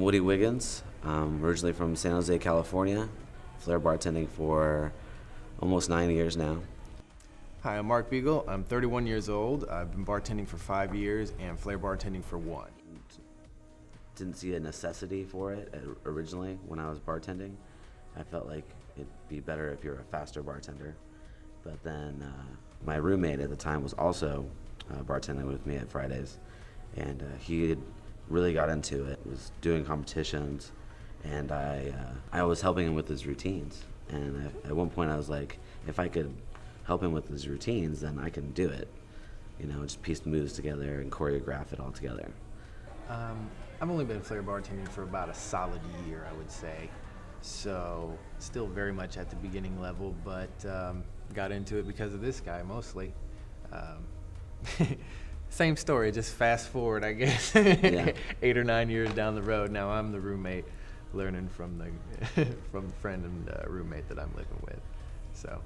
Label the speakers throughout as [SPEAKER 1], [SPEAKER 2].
[SPEAKER 1] Woody Wiggins. Originally from San Jose, California. Flair bartending for almost 9 years now.
[SPEAKER 2] Hi, I'm Mark Beagle. I'm 31 years old. I've been bartending for 5 years and Flair bartending for 1.
[SPEAKER 1] Didn't see a necessity for it originally when I was bartending. I felt like it'd be better if you're a faster bartender. But then my roommate at the time was also bartending with me at Fridays, and he had really got into it, was doing competitions, and I was helping him with his routines. And at one point I was like, if I could help him with his routines, then I can do it. You know, just piece moves together and choreograph it all together.
[SPEAKER 2] I've only been Flair bartending for about a solid year, I would say. So still very much at the beginning level, but got into it because of this guy mostly. Same story, just fast forward, I guess.
[SPEAKER 1] Yeah.
[SPEAKER 2] 8 or 9 years down the road, now I'm the roommate, learning from the from the friend and roommate that I'm living with. So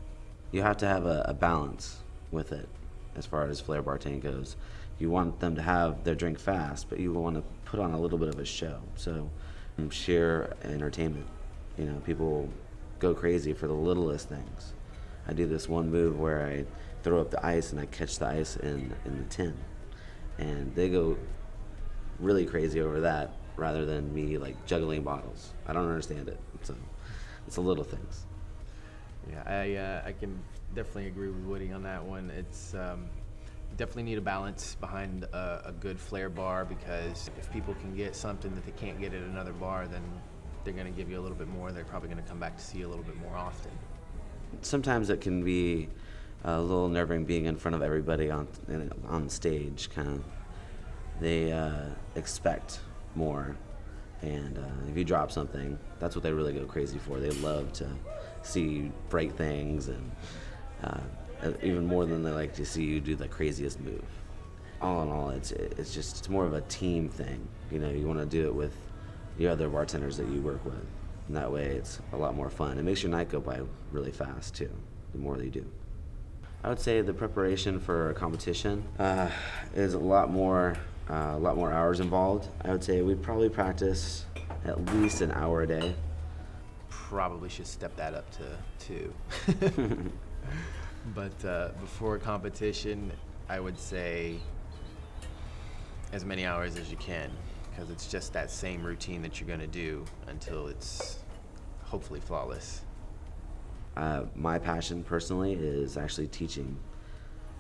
[SPEAKER 1] You have to have a balance with it as far as Flair bartending goes. You want them to have their drink fast, but you want to put on a little bit of a show. So sheer entertainment. You know, people go crazy for the littlest things. I do this one move where I throw up the ice and I catch the ice in the tin. And they go really crazy over that rather than me like juggling bottles. I don't understand it. So it's the little things.
[SPEAKER 2] Yeah, I can definitely agree with Woody on that one. It's definitely need a balance behind a good Flair bar, because if people can get something that they can't get at another bar, then they're going to give you a little bit more. They're probably going to come back to see you a little bit more often.
[SPEAKER 1] Sometimes it can be a little nerve-wracking being in front of everybody on stage. Kind of, they expect more, and if you drop something, that's what they really go crazy for. They love to see you break things, and even more than they like to see you do the craziest move. All in all, it's more of a team thing. You know, you want to do it with the other bartenders that you work with, and that way it's a lot more fun. It makes your night go by really fast too, the more that you do. I would say the preparation for a competition is a lot more hours involved. I would say we probably practice at least an hour a day.
[SPEAKER 2] Probably should step that up to 2. But before a competition, I would say as many hours as you can, because it's just that same routine that you're going to do until it's hopefully flawless.
[SPEAKER 1] My passion personally is actually teaching.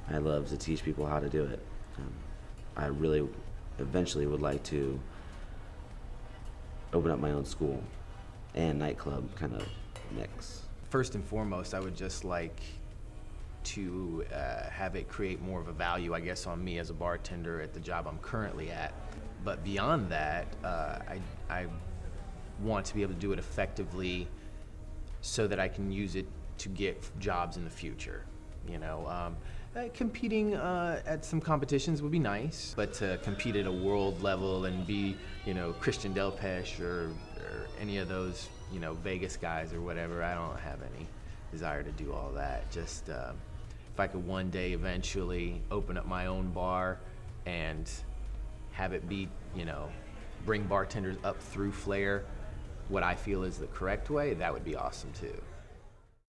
[SPEAKER 1] I love to teach people how to do it. I really eventually would like to open up my own school and nightclub kind of mix.
[SPEAKER 2] First and foremost, I would just like to have it create more of a value, I guess, on me as a bartender at the job I'm currently at. But beyond that, I want to be able to do it effectively so that I can use it to get jobs in the future. You know, competing at some competitions would be nice, but to compete at a world level and be, you know, Christian Delpeche or any of those, you know, Vegas guys or whatever, I don't have any desire to do all that. Just if I could one day eventually open up my own bar and have it be, you know, bring bartenders up through Flair what I feel is the correct way, that would be awesome too.